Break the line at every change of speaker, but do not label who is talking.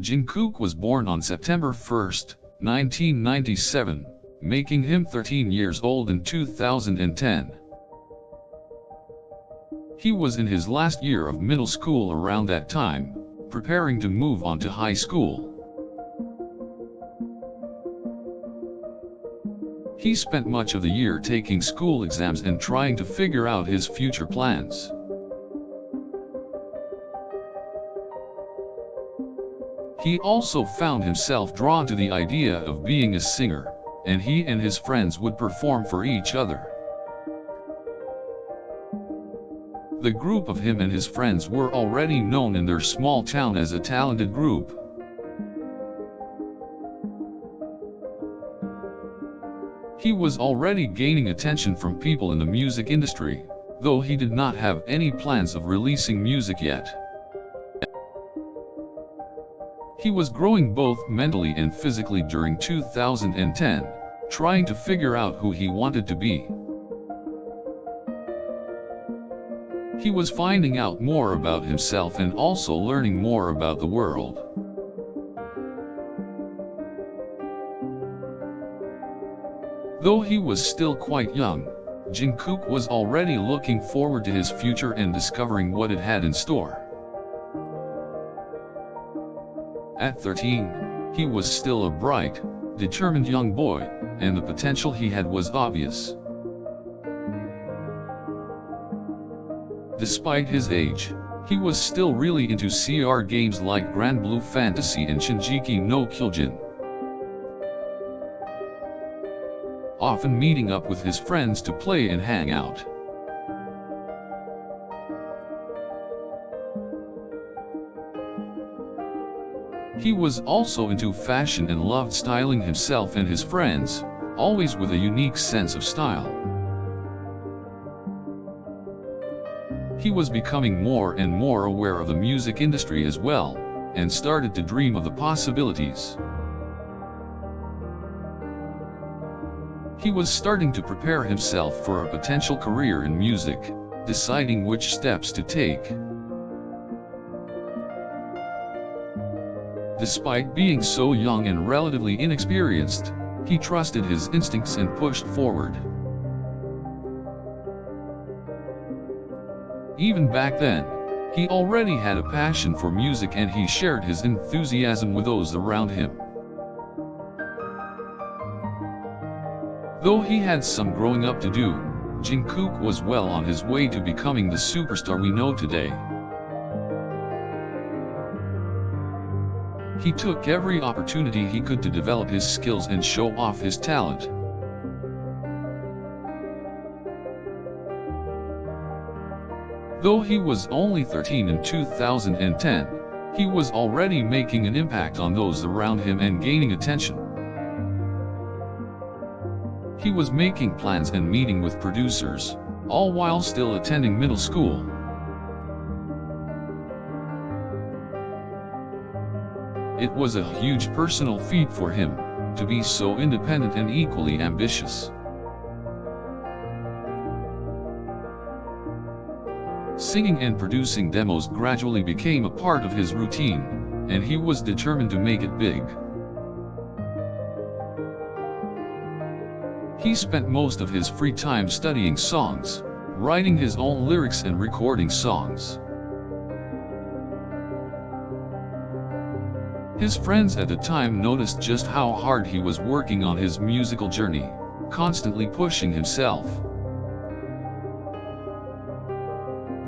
Jungkook was born on September 1, 1997, making him 13 years old in 2010. He was in his last year of middle school around that time, preparing to move on to high school. He spent much of the year taking school exams and trying to figure out his future plans. He also found himself drawn to the idea of being a singer, and he and his friends would perform for each other. The group of him and his friends were already known in their small town as a talented group. He was already gaining attention from people in the music industry, though he did not have any plans of releasing music yet. He was growing both mentally and physically during 2010, trying to figure out who he wanted to be. He was finding out more about himself and also learning more about the world. Though he was still quite young, Jungkook was already looking forward to his future and discovering what it had in store. At 13, he was still a bright, determined young boy, and the potential he had was obvious. Despite his age, he was still really into CR games like Grand Blue Fantasy and Shinjiki no Kyojin. Often meeting up with his friends to play and hang out. He was also into fashion and loved styling himself and his friends, always with a unique sense of style. He was becoming more and more aware of the music industry as well, and started to dream of the possibilities. He was starting to prepare himself for a potential career in music, deciding which steps to take. Despite being so young and relatively inexperienced, he trusted his instincts and pushed forward. Even back then, he already had a passion for music and he shared his enthusiasm with those around him. Though he had some growing up to do, Jungkook was well on his way to becoming the superstar we know today. He took every opportunity he could to develop his skills and show off his talent. Though he was only 13 in 2010, he was already making an impact on those around him and gaining attention. He was making plans and meeting with producers, all while still attending middle school. It was a huge personal feat for him, to be so independent and equally ambitious. Singing and producing demos gradually became a part of his routine, and he was determined to make it big. He spent most of his free time studying songs, writing his own lyrics and recording songs. His friends at the time noticed just how hard he was working on his musical journey, constantly pushing himself.